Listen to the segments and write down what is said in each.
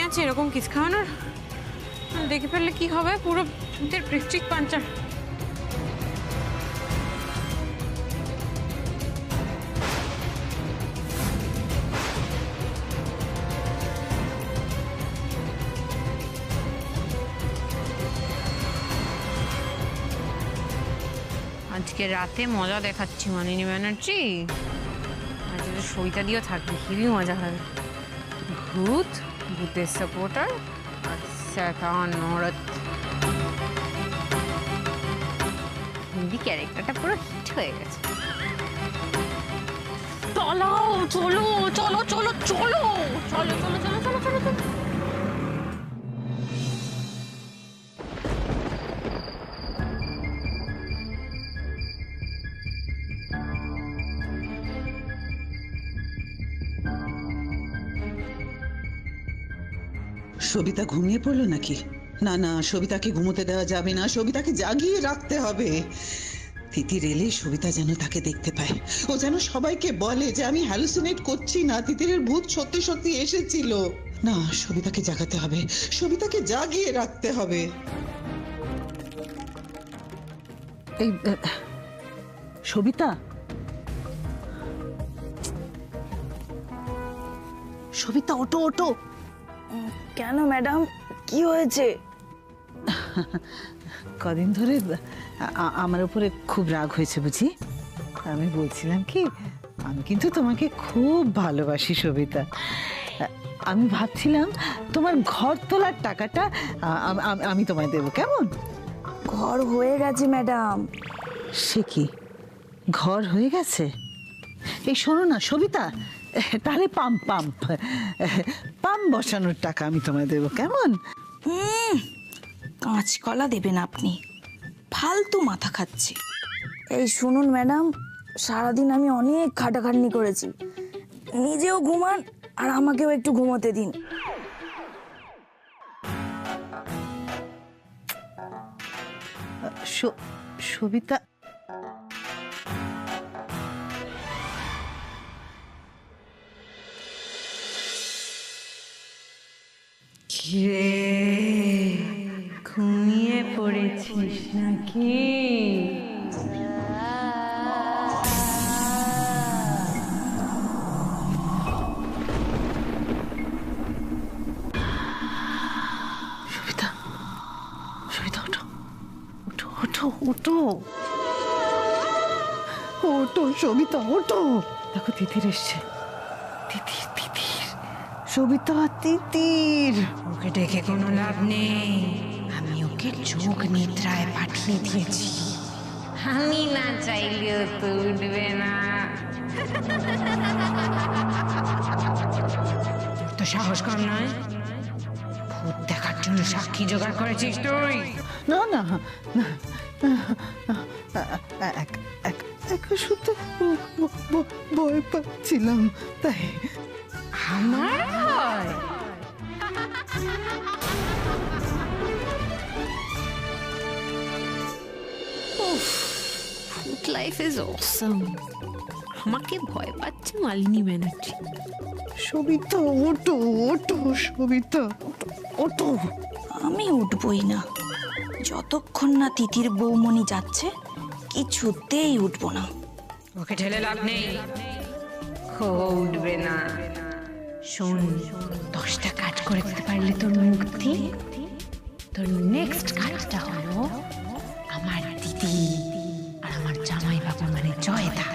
আছে এরকম কিস খাওয়ানোর? দেখে ফেললে কি হবে, পুরো প্রেস্টিজ পাঞ্চার। আজকে রাতে মজা দেখাচ্ছি মানিনী ব্যানার্জি। আর যদি সইটা দিয়েও থাকবে হেবি মজা হবে। ভূত, ভূতের সাপোর্টার আর শয়তান নরত। হিন্দি ক্যারেক্টারটা পুরো হিট হয়ে গেছে। চলো চলো চলো চলো চলো চলো চলো চলো চলো চলো চলো। সবিতা ঘুমিয়ে পড়লো নাকি? না না, সবিতাকে ঘুমোতে দেওয়া যাবে না, সবিতাকে জাগিয়ে রাখতে হবে। তিতির এলে সবিতা যেন তাকে দেখতে পায়, ও যেন সবাইকে বলে যে আমি হ্যালুসিনেট করছি না, তিতিরের ভূত সত্যি সত্যি এসেছিল। না, সবিতাকে জাগাতে হবে, সবিতাকে জাগিয়ে রাখতে হবে। এই সবিতা, সবিতা ওঠো ওঠো। কেন ম্যাডাম, কি হয়েছে? কদিন ধরে আমার উপরে খুব রাগ হয়েছে বুঝি। আমি বলছিলাম কি, আমি কিন্তু তোমাকে খুব ভালোবাসি সবিতা। আমি ভাবছিলাম তোমার ঘর তোলার টাকাটা আমি তোমায় দেবো, কেমন? ঘর হয়ে গেছে ম্যাডাম। সে কি, ঘর হয়ে গেছে? এই শোনো না সবিতা, তাহলে পাম্প পাম্প পাম্প বসানোর টাকা আমি তোমায় দেবো, কেমন? কাঁচকলা দেবেন আপনি, ফালতু মাথা খাচ্ছে। এই শুনুন ম্যাডাম, সারাদিন আমি অনেক খাটাখাটনি করেছি, নিজেও ঘুমান আর আমাকেও একটু ঘুমোতে দিন। সবিতা, ঘুমিয়ে পড়েছিস নাকি? সবিতা, সবিতা ওঠো ওঠো ওঠো ওঠো ওঠো সবিতা ওঠো। দেখো তিতির এসছে, তিতির তিতির, সবিতা তিতির। ওকে ডেকে কোনো লাভ নেই, আমি ওকে যোগ নিদ্রায় পাঠিয়ে দিয়েছি। আমি না চাইলেও তো উঠবে না। তো সাহস কম নয়, ভূত দেখার জন্য সাক্ষী জোগাড় করেছিস তুই? না না না, শুধু ভয় পাচ্ছিলাম তাই। আমার ভয়? Life is awesome. আমাকে ভয় পাচ্ছে মালিনী ব্যানার্জি। সবিতা ওঠো ওঠো, সবিতা ওঠো। আমি উঠবই না, যতক্ষণ না তিতির বৌমনি যাচ্ছে কিছুতেই উঠবো না। ওকে ঠেলে লাভ নেই, উঠবে না। শোন, 10টা কাজ করে দিতে পারলে তোর মুক্তি। তোর নেক্সট কাজটা হলো আমার দিদি আর আমার জামাই বাবু মানে জয়দা,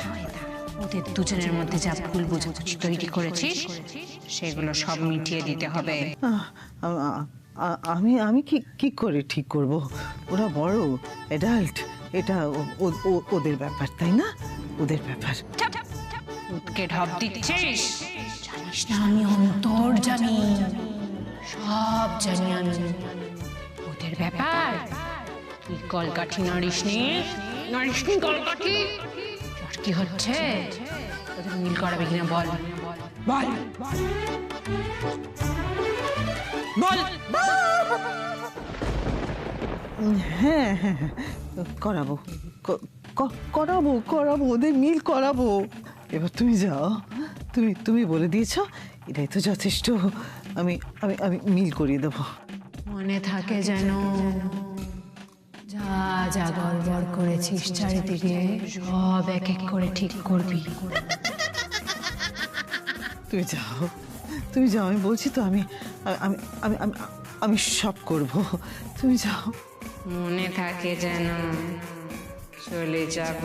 ওদের দুজনের মধ্যে যা ভুল বোঝাবুঝি তৈরি করেছিস সেগুলো সব মিটিয়ে দিতে হবে। আমি আমি কি করে ঠিক করব? ওরা বড় অ্যাডাল্ট, এটা ওদের ব্যাপার, তাই না? ওদের ব্যাপার। উৎকে ঢপ দিচ্ছিস? জানিস না আমি অন্তর জানি, সব জানি আমি। ওদের ব্যাপার তুই কলকাঠি নাড়িসনি, নাড়িসনি কলকাঠি। তোর কি হচ্ছে? তোদের মিল করাবে কিনা বল বল বল। হ্যাঁ হ্যাঁ হ্যাঁ, করাবো করাবো করাবো, ওদের মিল করাবো। এবার তুমি যাও, তুমি বলে দিয়েছো, এটাই তো যথেষ্ট। আমি আমি আমি মিল করিয়ে দেবো। মনে থাকে যেন যা যা গড়বড় করেছিস চারিদিকে সব এক এক করে ঠিক করবি। তুমি যাও, তুমি যাও, আমি বলছি তো আমি আমি আমি আমি আমি সব করব, তুমি যাও। মনে থাকে যেন চলে যাব।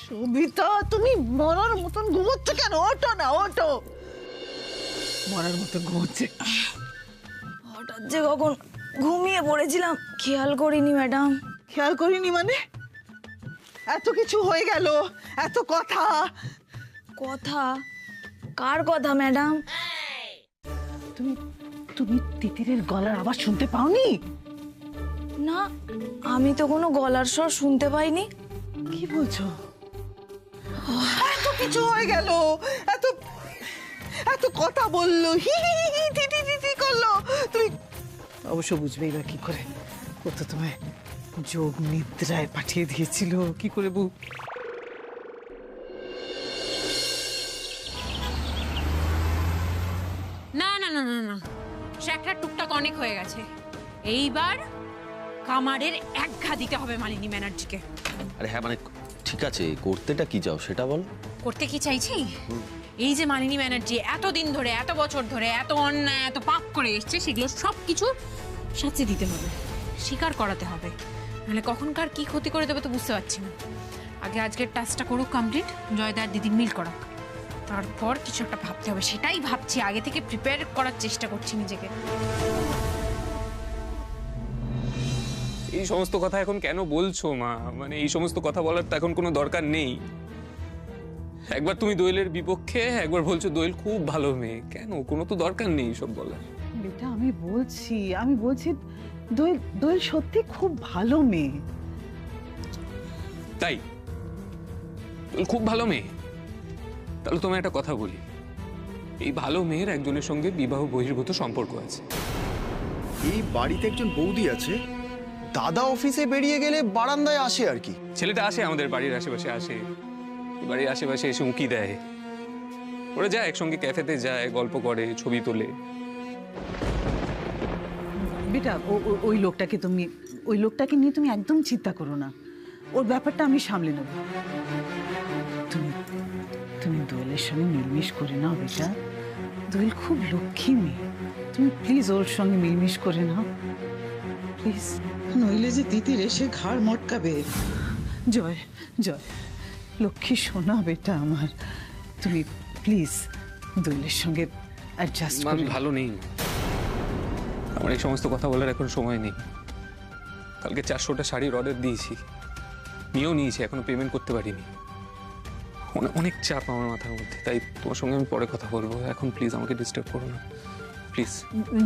সবিতা, তুমি মরার মতন ঘুমোচ্ছ কেন? ওঠো না, ওঠো। মরার মতন ঘুমোচ্ছে। হঠাৎ যে কখন ঘুমিয়ে পড়েছিলাম খেয়াল করিনি ম্যাডাম। খেয়াল করিনি মানে? এত কিছু হয়ে গেল, এত কথা। কথা? কার কথা ম্যাডাম? তুমি তুমি তিতিরের গলার আওয়াজ শুনতে পাওনি? না, আমি তো কোনো গলার স্বর শুনতে পাইনি। কি বলছো? এত কিছু হয়ে গেল, এত এত কথা বললো, হি হি হি হি, টি টি টি টি করলো। তুমি অবশ্য বুঝবেই বা কি করে? ও তো তোমায় যোগ নিদ্রায় পাঠিয়ে দিয়েছিল, কি করে বউ? না না না না না, সে একটা টুকটাক অনেক হয়ে গেছে। এইবার কামারের এক ঘা দিতে হবে মালিনী ব্যানার্জিকে। আরে হ্যাঁ, মানে ঠিক আছে, করতেটা কি চাও সেটা বল। করতে কি চাইছি? এই যে মালিনী ব্যানার্জি এতদিন ধরে, এত বছর ধরে এত অন্যায়, এত পাপ করে এসছে, সেগুলো সব কিছু শাস্তি দিতে হবে, স্বীকার করাতে হবে। নাহলে কখনকার কি ক্ষতি করে দেবে তো বুঝতে পারছি না। আগে আজকের টাস্কটা করুক কমপ্লিট, জয়দার দিদির মিল করাক, তারপর কিছু একটা ভাবতে হবে। সেটাই ভাবছি, আগে থেকে প্রিপেয়ার করার চেষ্টা করছি নিজেকে। এই সমস্ত কথা এখন কেন বলছো মা? মানে এই সমস্ত কথা বলার তো এখন কোনো দরকার নেই। একবার তুমি দোয়েলের বিপক্ষে, একবার বলছো দোয়েল খুব ভালো মেয়ে। কেন? কোনো তো দরকার নেই সব বলার। বেটা, আমি বলছি দোয়েল দোয়েল সত্যি খুব ভালো মেয়ে। তাই দোয়েল খুব ভালো মেয়ে? তাহলে তোমায় একটা কথা বলি, এই ভালো মেয়ের একজনের সঙ্গে বিবাহ বহির্ভূত সম্পর্ক আছে। এই বাড়িতে একজন বৌদি আছে, দাদা অফিসে বেরিয়ে গেলে বারান্দায় আসে আর কি। ছেলেটা আসে, আমাদের বাড়ির আশেপাশে আসে, বাড়ির আশেপাশে এসে উঁকি দেয়। ওরা যায় একসঙ্গে, ক্যাফেতে যায়, গল্প করে, ছবি তোলে। বেটা, ওই লোকটাকে নিয়ে তুমি একদম চিন্তা করো না, ওর ব্যাপারটা আমি সামলে নেব। তুমি দোয়েলের সঙ্গে মিলমিশ করে নাও বেটা। দোয়েল খুব লক্ষ্মী মেয়ে, তুমি প্লিজ ওর সঙ্গে মিলমিশ করে নাও প্লিজ। নইলে যে তিতির এসে ঘাড় মটকাবে। জয় জয়, লক্ষ্মী সোনা বেটা আমার, তুমি প্লিজ দোয়েলের সঙ্গে অ্যাডজাস্ট আমি করে। ভালো নেই, আমার এই সমস্ত কথা বলার এখন সময় নেই। কালকে 400টা শাড়ির অর্ডার দিয়েছি, নিয়েও নিয়েছি, এখনো পেমেন্ট করতে পারিনি। অনেক চাপ আমার মাথার মধ্যে, তাই তোমার সঙ্গে আমি পরে কথা বলবো। এখন প্লিজ আমাকে ডিস্টার্ব করো না, প্লিজ।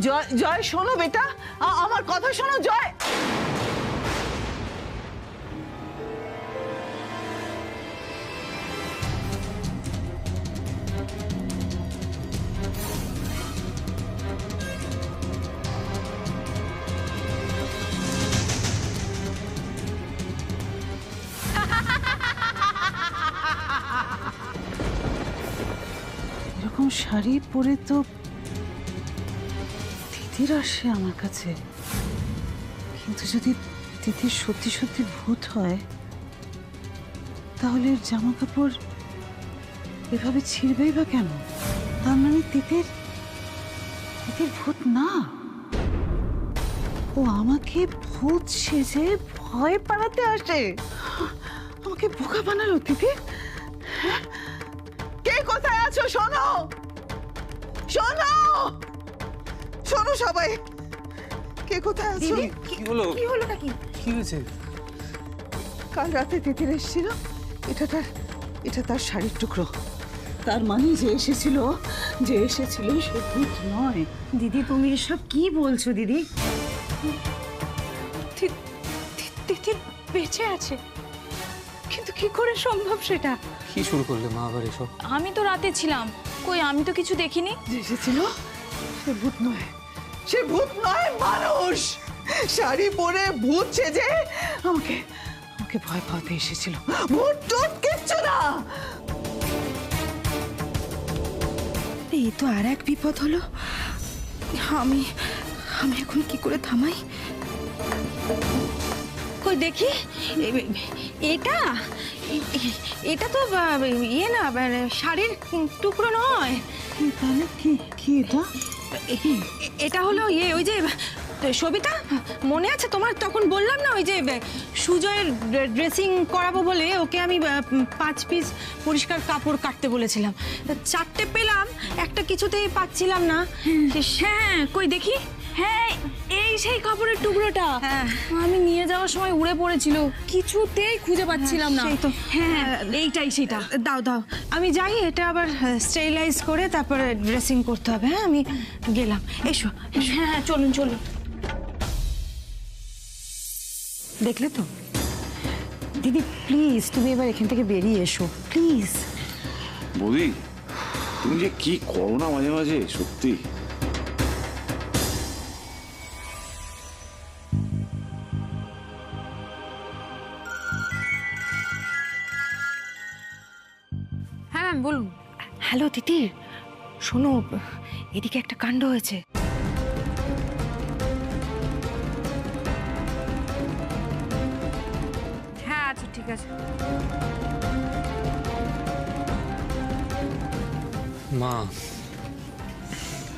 জয় জয়, শোনো বেটা, আমার কথা শোনো জয়। এরকম শাড়ি পরে তো তিতির আসে আমার কাছে, কিন্তু যদি তিতির সত্যি সত্যি ভূত হয়, তাহলে জামা কাপড় এভাবে ছিঁড়বেই বা কেন? তার মানে তিতির ভূত না, ও আমাকে ভূত সেজে ভয় পাড়াতে আসে, আমাকে বোকা বানালো তিতির। কে কোথায় আছো? শোনো শোনো শোনো সবাই, কে কোথায় আছো? কি হলো? কি হলো নাকি? কি হয়েছে? কাল রাতে তিতির এসেছিল, এটা তার শাড়ির টুকরো। তার মানে যে এসেছিল সে ভূত নয়। দিদি, তুমি এসব কি বলছো দিদি? বেঁচে আছে, কিন্তু কি করে সম্ভব সেটা? কি শুরু করলে মা আবার এসব? আমি তো রাতে ছিলাম, কই আমি তো কিছু দেখিনি। যে এসেছিল সে ভূত নয়, সে ভূত নয়, মানুষ শাড়ি পরে ভূত সেজে আমাকে আমাকে ভয় পাওয়াতে এসেছিল। ভূত টুত কিচ্ছু না। এই তো আর এক বিপদ হলো। আমি আমি এখন কি করে থামাই? কই দেখি, এটা এটা তো ইয়ে না, শাড়ির টুকরো নয়। তাহলে কি কি এটা? এটা হলো ইয়ে, ওই যে সবিতা, মনে আছে তোমার? তখন বললাম না, ওই যে সুজয়ের ড্রেসিং করাবো বলে ওকে আমি 5 পিস পরিষ্কার কাপড় কাটতে বলেছিলাম। 4টে পেলাম, একটা কিছুতেই পাচ্ছিলাম না। হ্যাঁ, কই দেখি। হ্যাঁ, এই সেই কাপড়ের টুকরোটা। হ্যাঁ। আমি নিয়ে যাওয়ার সময় উড়ে পড়েছিল, কিছুতেই খুঁজে পাচ্ছিলাম না। সেই তো। হ্যাঁ, এইটাই সেটা। দাও দাও, আমি যাই, এটা আবার স্টেরিলাইজ করে তারপরে ড্রেসিং করতে হবে। হ্যাঁ, আমি গেলাম। এসো এসো। হ্যাঁ হ্যাঁ, চলুন চলুন। দেখলে তো দিদি, প্লিজ তুমি এবার এখান থেকে বেরিয়ে এসো, প্লিজ। বৌদি, তুমি যে কি করো না মাঝে মাঝে, সত্যি। হ্যাঁ ম্যাম, বলুন। হ্যালো দিদি, শোনো, এদিকে একটা কাণ্ড হয়েছে। হ্যাঁ আচ্ছা, ঠিক আছে। মা,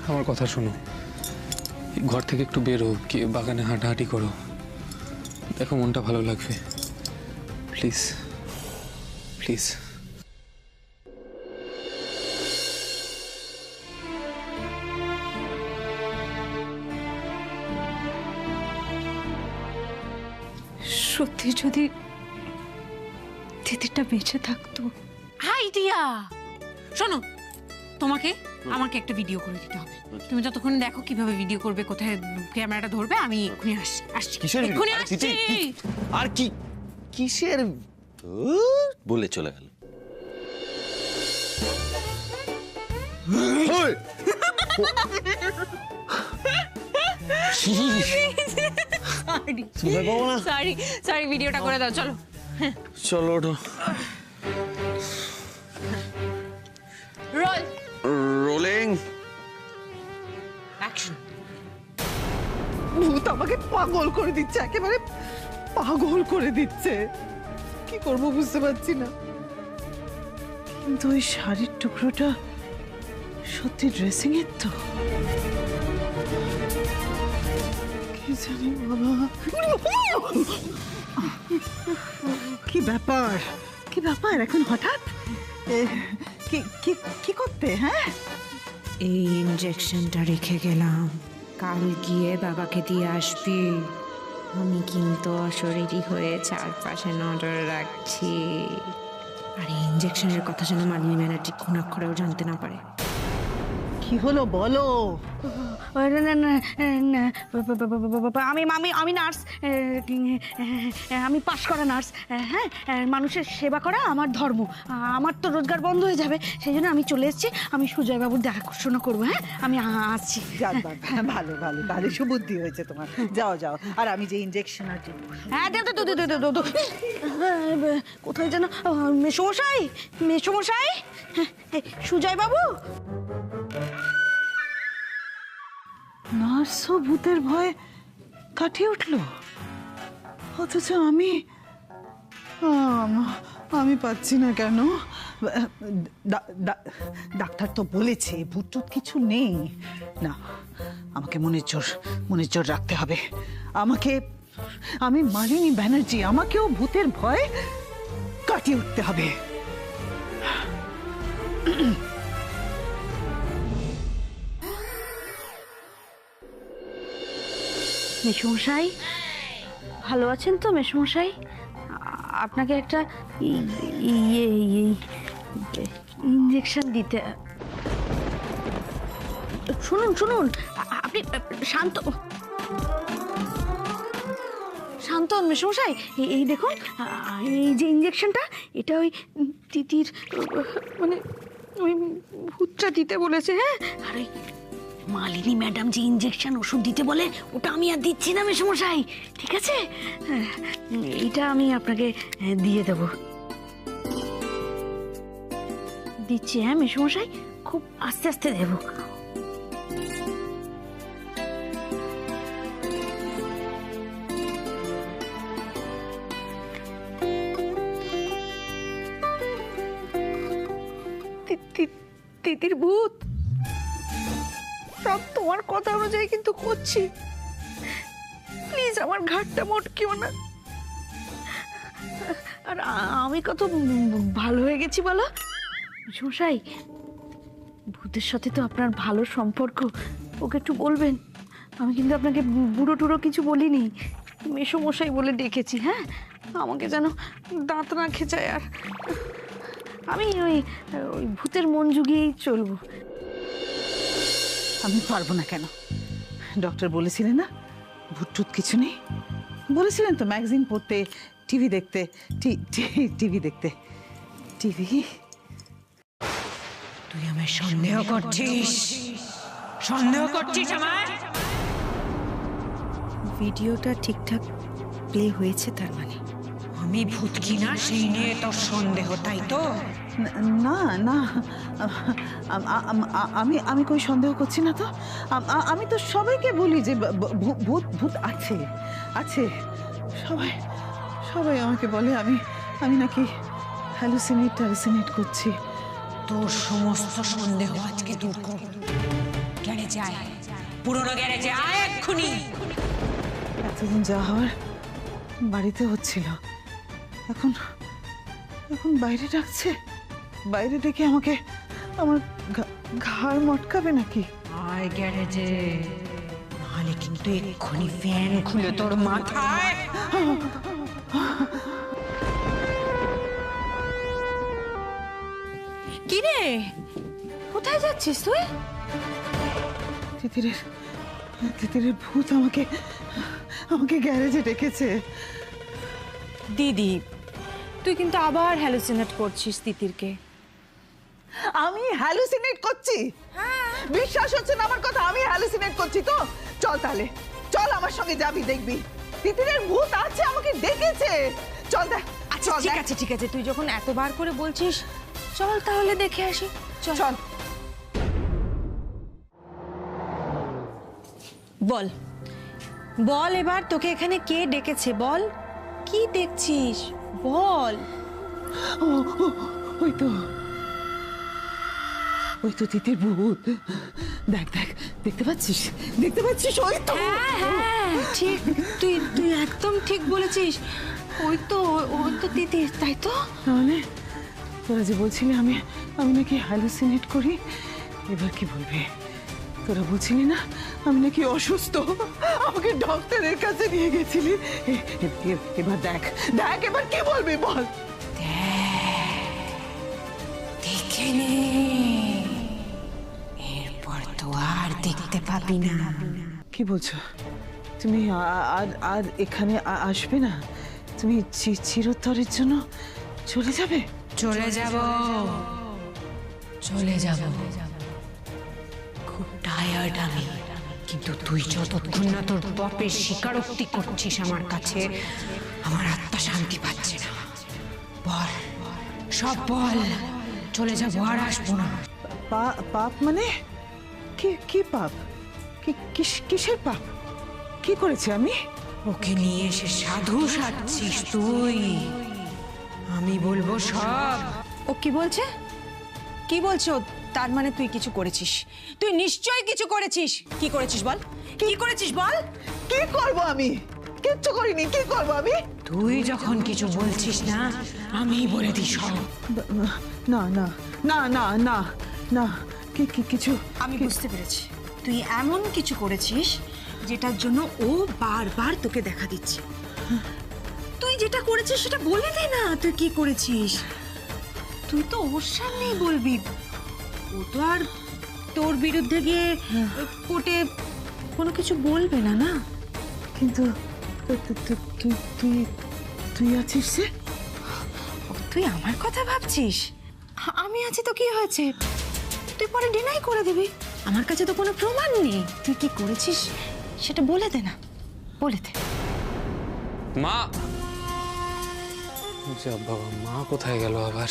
আমার কথা শোনো, ঘর থেকে একটু বেরো, কি বাগানে হাঁটাহাঁটি করো, দেখো মনটা ভালো লাগবে। Please please. সত্যি যদি দিদিটা বেঁচে থাকতো। আইডিয়া! শোনো, তোমাকে আমাকে একটা ভিডিও করে দিতে হবে। তুমি যতক্ষণ দেখো কিভাবে ভিডিও করবে, কোথায় ক্যামেরাটা ধরবে। আমি এক্ষুনি আসছি। কিসের video? এক্ষুনি আরে আসছি। আর কি কিসের বলে চলে গেল। সরি, ভিডিওটা করে দাও, চলো। চলো ওঠো। Role rolling action. ভূত আমাকে পাগল করে দিচ্ছে, একেবারে পাগল করে দিচ্ছে। কি করব বুঝতে পারছি না। কিন্তু ওই শাড়ির টুকরোটা সত্যি ড্রেসিং এর তো? কি জানি বাবা। কি ব্যাপার, কি ব্যাপার এখন হঠাৎ? কি কি কি করতে? হ্যাঁ, এই ইনজেকশনটা রেখে গেলাম, কাল গিয়ে বাবাকে দিয়ে আসবি। আমি কিন্তু অশরীরী হয়ে চারপাশে নজর রাখছি। আর এই ইনজেকশনের কথা যেন মালিনী ব্যানার্জি কোনাক্ষরেও জানতে না পারে। কি হলো বলো? আমি নার্স, আমি পাশ করা নার্স। হ্যাঁ, মানুষের সেবা করা আমার ধর্ম। আমার তো রোজগার বন্ধ হয়ে যাবে, সেই জন্য আমি চলে এসেছি। আমি সুজয় বাবুর দেখাশোনা করবো। হ্যাঁ, আমি আসছি। যাক বাবা, ভালো ভালো, তাহলে সুবুদ্ধি হয়েছে তোমার। যাও যাও, আর আমি যে ইনজেকশন আর হ্যাঁ, কোথায় যেন মেসমশাই, মেসমশাই, সুজয় বাবু। নার্সও ভূতের ভয় কাটিয়ে উঠলো, অথচ আমি পাচ্ছি না কেন? ডাক্তার তো বলেছে ভূত টুত কিছু নেই। না, আমাকে মনের জোর রাখতে হবে। আমি মালিনী ব্যানার্জি, আমাকেও ভূতের ভয় কাটিয়ে উঠতে হবে। মেসমশাই, ভালো আছেন তো মেসমশাই? আপনাকে একটা ইঞ্জেকশন দিতে। শুনুন, আপনি শান্ত শান্ত হন মেশমশাই। এই দেখুন, এই যে ইঞ্জেকশনটা, এটা ওই তিতির মানে ওই ভূতটা দিতে বলেছে। হ্যাঁ, আর ওই মালিনী ম্যাডাম যে ইঞ্জেকশন ওষুধ দিতে বলে, ওটা আমি আর দিচ্ছি না মেশমশাই, ঠিক আছে? এইটা আমি আপনাকে দিয়ে দেবো, দিচ্ছি। হ্যাঁ মেশমশাই, খুব আস্তে আস্তে দেবো। তিতির ভূত, সব তোমার কথা অনুযায়ী কিন্তু করছি। প্লিজ আমার ঘাটটা মটকিও না। আর আমি কত ভালো হয়ে গেছি বলো মশাই। ভূতের সাথে তো আপনার ভালো সম্পর্ক, ওকে একটু বলবেন। আমি কিন্তু আপনাকে বুড়ো টুড়ো কিছু বলিনি, মেসোমশাই বলে ডেকেছি। হ্যাঁ, আমাকে যেন দাঁত না খেঁচায়। আর আমি ওই ভূতের মন জুগিয়েই চলবো। আমি পারবো না। কেন? ডক্টর বলেছিলেন না ভূত টুত কিছু নেই? বলেছিলেন তো ম্যাগাজিন পড়তে, টিভি দেখতে। টিভি দেখতে, টিভি। তুই আমায় সন্দেহ করছিস? সন্দেহ করছিস আমায়? ভিডিওটা ঠিকঠাক প্লে হয়েছে তার মানে? আমি ভূত কিনা সেই নিয়ে তোর সন্দেহ, তাই তো? না না, আমি কই সন্দেহ করছি না তো। আমি তো সবাইকে বলি যে ভূত ভূত আছে আছে। সবাই আমাকে বলে আমি নাকি হ্যালুসিনেট করছি। তোর সমস্ত সন্দেহ আজকে দূর কর। গ্যারেজে আয়, পুরোনো গ্যারেজে আয় এক্ষুনি। এতদিন যা হওয়ার বাড়িতে হচ্ছিল, এখন বাইরে ডাকছে। বাইরে ডেকে আমাকে আমার ঘাড় মটকাবে নাকি? আয় গ্যারেজে, নাহলে কিন্তু এক্ষুনি ফ্যান খুলে তোর মাথায়। কি রে, কোথায় যাচ্ছিস তুই? তিতিরের ভূত আমাকে গ্যারেজে ডেকেছে। দিদি, তুই কিন্তু আবার হ্যালুসিনেট করছিস তিতিরকে। আমি হ্যালুসিনেট করছি? বিশ্বাস হচ্ছে না আমার কথা? আমি হ্যালুসিনেট করছি তো? চল তাহলে, চল আমার সঙ্গে যাবি, দেখবি তিতিরের ভূত আছে, আমাকে ডেকেছে। চল দেখ। আচ্ছা ঠিক আছে, তুই যখন এতবার করে বলছিস, চল তাহলে দেখে আসি। চল। বল এবার, তোকে এখানে কে ডেকেছে? বল, কি দেখছিস বল। ওই তো তিতির ভূত। দেখ, দেখতে পাচ্ছিস? ওই তো। হ্যাঁ ঠিক, তুই একদম ঠিক বলেছিস। ওই তো তিতির, তাই তো? তাহলে তোরা যে বলছিলি আমি নাকি হ্যালুসিনেট করি, এবার কি বলবে? তোরা বলছিলি না আমি নাকি অসুস্থ, আমাকে ডক্টরের কাছে নিয়ে গেছিলি। এবার দেখ এবার কি বলবি বল। দেখে নে, এরপর তো আর দেখতে পাবি না। কি বলছো তুমি? আর এখানে আসবে না? তুমি চিরতরের জন্য চলে যাবে? চলে যাব। খুব টায়ার্ড আমি, কিন্তু তুই যতক্ষণ না তোর পাপের স্বীকারোক্তি করছিস আমার কাছে, আমার আত্মা শান্তি পাচ্ছে না। বল, সব বল। চলে যাবো, আর আসবো না। পাপ মানে কি পাপ? কিসের পাপ? কি করেছি আমি? ওকে নিয়ে এসে সাধু সাজছিস তুই। আমি বলবো সব। ও কি বলছে? তার মানে তুই কিছু করেছিস? তুই নিশ্চয়ই কিছু করেছিস। কি করেছিস বল? কি করেছিস বল? কি করব আমি? কিচ্ছু করিনি। কি করব আমি? তুই যখন কিছু বলছিস না, আমি বলে দিই সব। না, কিছু। আমি বুঝতে পেরেছি, তুই এমন কিছু করেছিস যেটার জন্য ও বারবার তোকে দেখা দিচ্ছে। তুই যেটা করেছিস সেটা বলে দে না, তুই কি করেছিস। তুই তো ওর সামনেই বলবি, ও তো আর তোর বিরুদ্ধে গিয়ে কোর্টে কোনো কিছু বলবে না। কিন্তু তুই তুই আছিস সে? তুই আমার কথা ভাবছিস? আমি আছি তো কি হয়েছে? তুই পরে ডিনাই করে দিবি। আমার কাছে তো কোনো প্রমাণ নেই। তুই কি করেছিস সেটা বলে দে না, বলে দে। মা, যা বাবা, মা কোথায় গেল আবার?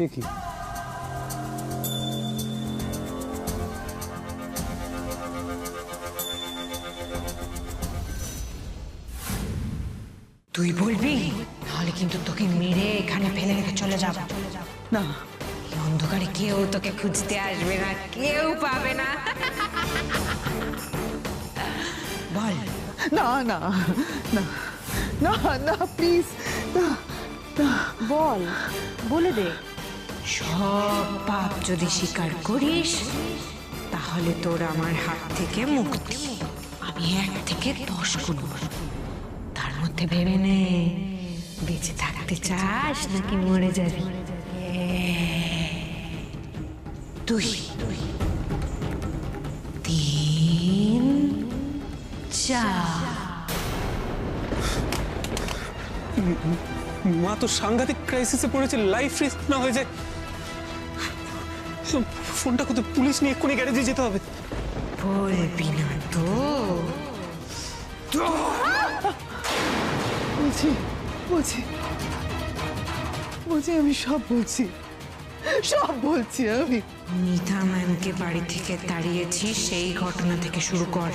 এ কি? তুই বলবি, তাহলে কিন্তু তোকে মেরে এখানে ফেলে রেখে চলে যাব। না, এই অন্ধকারে কেউ তোকে খুঁজতে আসবে না, কেউ পাবে না। বল। না না না না না প্লিজ, না না। বল, বলে দে। সব পাপ যদি স্বীকার করিস, তাহলে তোর আমার হাত থেকে মুক্তি। আমি 1 থেকে 10 গুনব, তার মধ্যে ভেবে নে বেঁচে থাকতে চাস নাকি মরে যাবি। 2, 3, 4। মা তো সাংঘাতিক ক্রাইসিসে পড়েছে, লাইফ রিস্ক না হয়ে যায়। ফোনটা কোথায়? পুলিশ নিয়ে এক্ষুনি গ্যারেজে যেতে হবে। বলবি না তো? বলছি বলছি বলছি আমি সব বলছি, সব বলছি আমি। মিতা ম্যামকে বাড়ি থেকে তাড়িয়েছি, সেই ঘটনা থেকে শুরু কর।